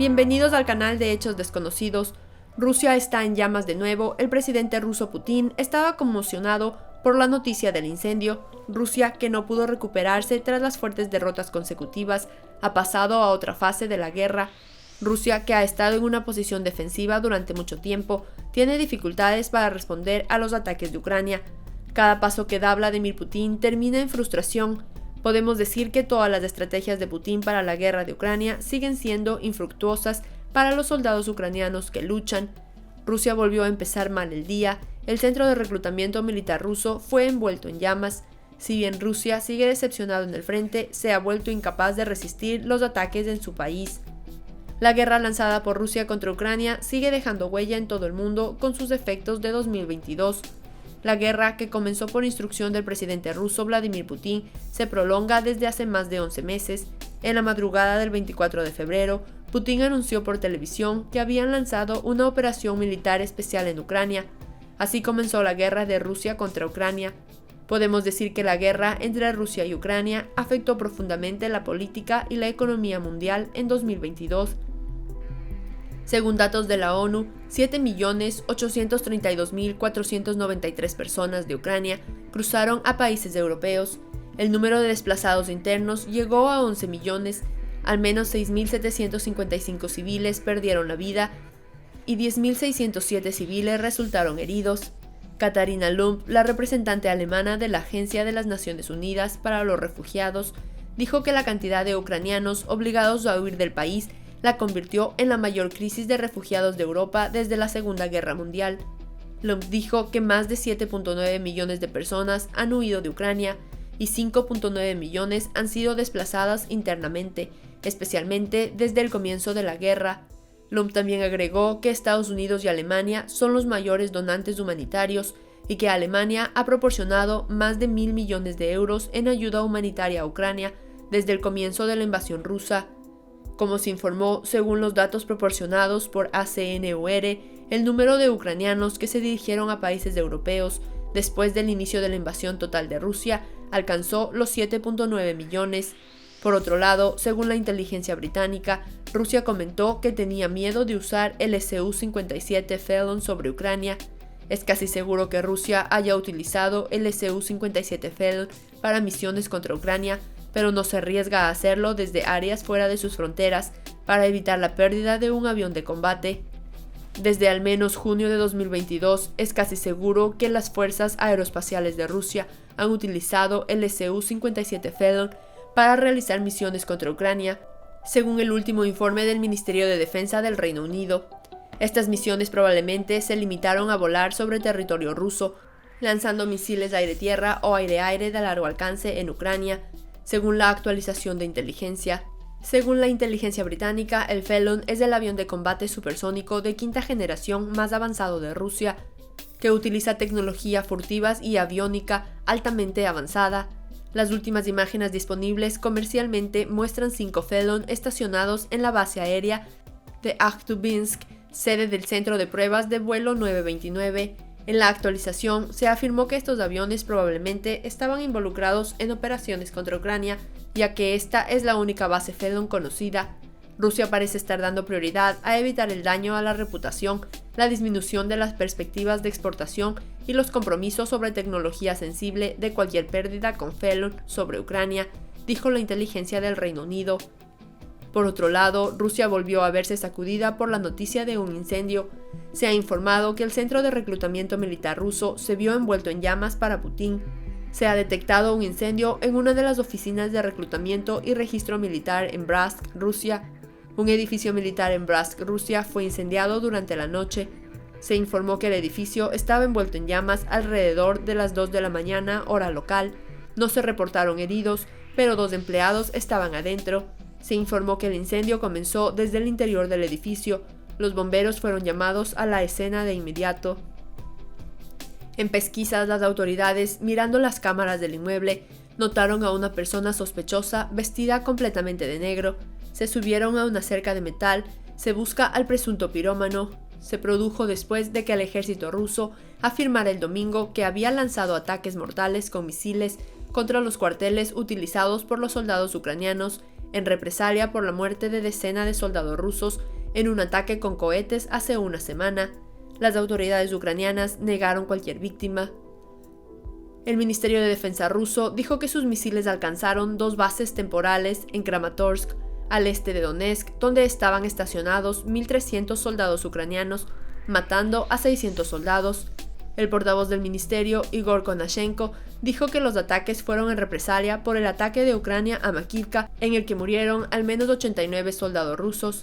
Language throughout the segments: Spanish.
Bienvenidos al canal de Hechos Desconocidos. Rusia está en llamas de nuevo. El presidente ruso Putin estaba conmocionado por la noticia del incendio. Rusia, que no pudo recuperarse tras las fuertes derrotas consecutivas, ha pasado a otra fase de la guerra. Rusia, que ha estado en una posición defensiva durante mucho tiempo, tiene dificultades para responder a los ataques de Ucrania. Cada paso que da Vladimir Putin termina en frustración. Podemos decir que todas las estrategias de Putin para la guerra de Ucrania siguen siendo infructuosas para los soldados ucranianos que luchan. Rusia volvió a empezar mal el día. El centro de reclutamiento militar ruso fue envuelto en llamas. Si bien Rusia sigue decepcionado en el frente, se ha vuelto incapaz de resistir los ataques en su país. La guerra lanzada por Rusia contra Ucrania sigue dejando huella en todo el mundo con sus efectos de 2022. La guerra, que comenzó por instrucción del presidente ruso Vladimir Putin, se prolonga desde hace más de 11 meses. En la madrugada del 24 de febrero, Putin anunció por televisión que habían lanzado una operación militar especial en Ucrania. Así comenzó la guerra de Rusia contra Ucrania. Podemos decir que la guerra entre Rusia y Ucrania afectó profundamente la política y la economía mundial en 2022. Según datos de la ONU, 7.832.493 personas de Ucrania cruzaron a países europeos. El número de desplazados internos llegó a 11 millones, al menos 6.755 civiles perdieron la vida y 10.607 civiles resultaron heridos. Katharina Lump, la representante alemana de la Agencia de las Naciones Unidas para los Refugiados, dijo que la cantidad de ucranianos obligados a huir del país la convirtió en la mayor crisis de refugiados de Europa desde la Segunda Guerra Mundial. Lump dijo que más de 7.9 millones de personas han huido de Ucrania y 5.9 millones han sido desplazadas internamente, especialmente desde el comienzo de la guerra. Lump también agregó que Estados Unidos y Alemania son los mayores donantes humanitarios y que Alemania ha proporcionado más de 1.000 millones de euros en ayuda humanitaria a Ucrania desde el comienzo de la invasión rusa. Como se informó, según los datos proporcionados por ACNUR, el número de ucranianos que se dirigieron a países europeos después del inicio de la invasión total de Rusia alcanzó los 7.9 millones. Por otro lado, según la inteligencia británica, Rusia comentó que tenía miedo de usar el Su-57 Felon sobre Ucrania. Es casi seguro que Rusia haya utilizado el Su-57 Felon para misiones contra Ucrania, pero no se arriesga a hacerlo desde áreas fuera de sus fronteras para evitar la pérdida de un avión de combate. Desde al menos junio de 2022, es casi seguro que las fuerzas aeroespaciales de Rusia han utilizado el Su-57 Felon para realizar misiones contra Ucrania, según el último informe del Ministerio de Defensa del Reino Unido. Estas misiones probablemente se limitaron a volar sobre territorio ruso, lanzando misiles aire-tierra o aire-aire de largo alcance en Ucrania, según la actualización de inteligencia. Según la inteligencia británica, el Felon es el avión de combate supersónico de quinta generación más avanzado de Rusia, que utiliza tecnología furtivas y aviónica altamente avanzada. Las últimas imágenes disponibles comercialmente muestran 5 Felon estacionados en la base aérea de Akhtubinsk, sede del Centro de Pruebas de Vuelo 929. En la actualización se afirmó que estos aviones probablemente estaban involucrados en operaciones contra Ucrania, ya que esta es la única base Felon conocida. Rusia parece estar dando prioridad a evitar el daño a la reputación, la disminución de las perspectivas de exportación y los compromisos sobre tecnología sensible de cualquier pérdida con Felon sobre Ucrania, dijo la inteligencia del Reino Unido. Por otro lado, Rusia volvió a verse sacudida por la noticia de un incendio. Se ha informado que el centro de reclutamiento militar ruso se vio envuelto en llamas para Putin. Se ha detectado un incendio en una de las oficinas de reclutamiento y registro militar en Bratsk, Rusia. Un edificio militar en Bratsk, Rusia, fue incendiado durante la noche. Se informó que el edificio estaba envuelto en llamas alrededor de las 2 de la mañana, hora local. No se reportaron heridos, pero 2 empleados estaban adentro. Se informó que el incendio comenzó desde el interior del edificio. Los bomberos fueron llamados a la escena de inmediato. En pesquisas, las autoridades, mirando las cámaras del inmueble, notaron a una persona sospechosa vestida completamente de negro. Se subieron a una cerca de metal. Se busca al presunto pirómano. Se produjo después de que el ejército ruso afirmara el domingo que había lanzado ataques mortales con misiles contra los cuarteles utilizados por los soldados ucranianos en represalia por la muerte de decenas de soldados rusos en un ataque con cohetes hace una semana. Las autoridades ucranianas negaron cualquier víctima. El Ministerio de Defensa ruso dijo que sus misiles alcanzaron 2 bases temporales en Kramatorsk, al este de Donetsk, donde estaban estacionados 1.300 soldados ucranianos, matando a 600 soldados. El portavoz del ministerio, Igor Konashenko, dijo que los ataques fueron en represalia por el ataque de Ucrania a Makivka, en el que murieron al menos 89 soldados rusos.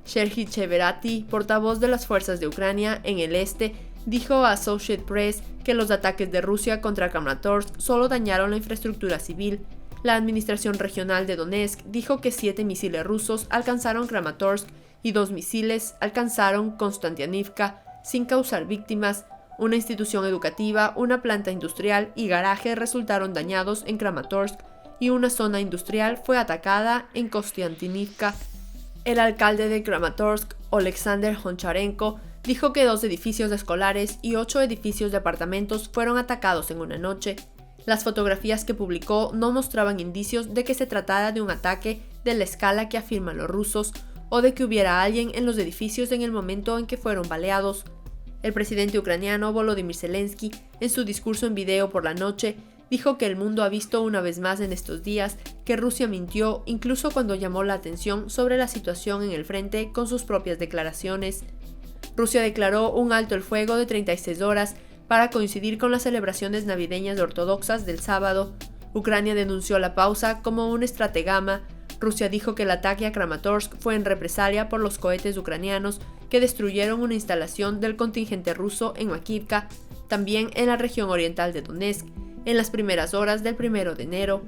Serhiy Cheverati, portavoz de las fuerzas de Ucrania en el este, dijo a Associated Press que los ataques de Rusia contra Kramatorsk solo dañaron la infraestructura civil. La administración regional de Donetsk dijo que 7 misiles rusos alcanzaron Kramatorsk y 2 misiles alcanzaron Konstantinivka sin causar víctimas. Una institución educativa, una planta industrial y garaje resultaron dañados en Kramatorsk y una zona industrial fue atacada en Konstantinivka. El alcalde de Kramatorsk, Oleksandr Honcharenko, dijo que 2 edificios escolares y 8 edificios de apartamentos fueron atacados en una noche. Las fotografías que publicó no mostraban indicios de que se tratara de un ataque de la escala que afirman los rusos o de que hubiera alguien en los edificios en el momento en que fueron baleados. El presidente ucraniano Volodymyr Zelensky, en su discurso en video por la noche, dijo que el mundo ha visto una vez más en estos días que Rusia mintió incluso cuando llamó la atención sobre la situación en el frente con sus propias declaraciones. Rusia declaró un alto el fuego de 36 horas para coincidir con las celebraciones navideñas ortodoxas del sábado. Ucrania denunció la pausa como un estratagema. Rusia dijo que el ataque a Kramatorsk fue en represalia por los cohetes ucranianos que destruyeron una instalación del contingente ruso en Makivka, también en la región oriental de Donetsk, en las primeras horas del 1 de enero.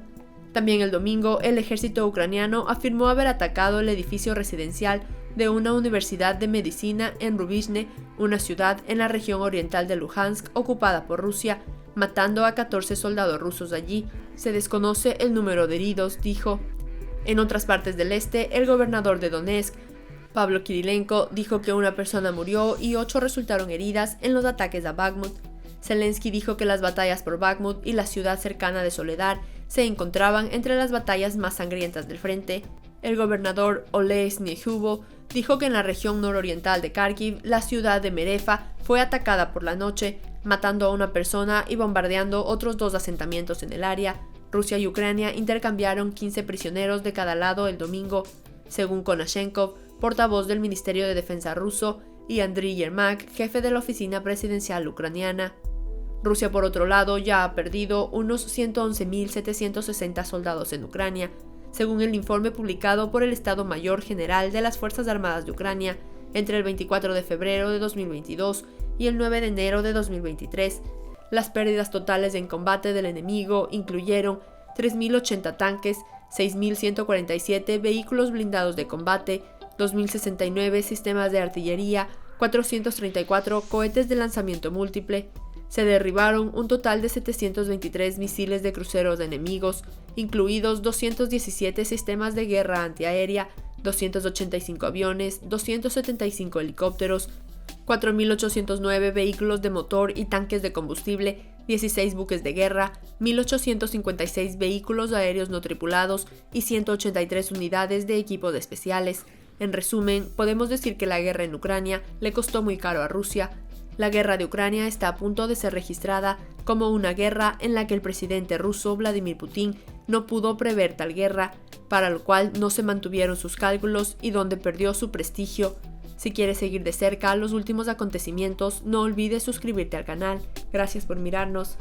También el domingo, el ejército ucraniano afirmó haber atacado el edificio residencial de una universidad de medicina en Rubizhne, una ciudad en la región oriental de Luhansk ocupada por Rusia, matando a 14 soldados rusos allí. Se desconoce el número de heridos, dijo. En otras partes del este, el gobernador de Donetsk, Pablo Kirilenko, dijo que una persona murió y 8 resultaron heridas en los ataques a Bakhmut. Zelensky dijo que las batallas por Bakhmut y la ciudad cercana de Soledar se encontraban entre las batallas más sangrientas del frente. El gobernador Oleh Snehubo dijo que en la región nororiental de Kharkiv, la ciudad de Merefa fue atacada por la noche, matando a una persona y bombardeando otros 2 asentamientos en el área. Rusia y Ucrania intercambiaron 15 prisioneros de cada lado el domingo, según Konashenkov, portavoz del Ministerio de Defensa ruso, y Andriy Yermak, jefe de la oficina presidencial ucraniana. Rusia, por otro lado, ya ha perdido unos 111.760 soldados en Ucrania, según el informe publicado por el Estado Mayor General de las Fuerzas Armadas de Ucrania entre el 24 de febrero de 2022 y el 9 de enero de 2023. Las pérdidas totales en combate del enemigo incluyeron 3.080 tanques, 6.147 vehículos blindados de combate, 2.069 sistemas de artillería, 434 cohetes de lanzamiento múltiple. Se derribaron un total de 723 misiles de cruceros enemigos, incluidos 217 sistemas de guerra antiaérea, 285 aviones, 275 helicópteros, 4.809 vehículos de motor y tanques de combustible, 16 buques de guerra, 1.856 vehículos aéreos no tripulados y 183 unidades de equipos especiales. En resumen, podemos decir que la guerra en Ucrania le costó muy caro a Rusia. La guerra de Ucrania está a punto de ser registrada como una guerra en la que el presidente ruso Vladimir Putin no pudo prever tal guerra, para lo cual no se mantuvieron sus cálculos y donde perdió su prestigio. Si quieres seguir de cerca los últimos acontecimientos, no olvides suscribirte al canal. Gracias por mirarnos.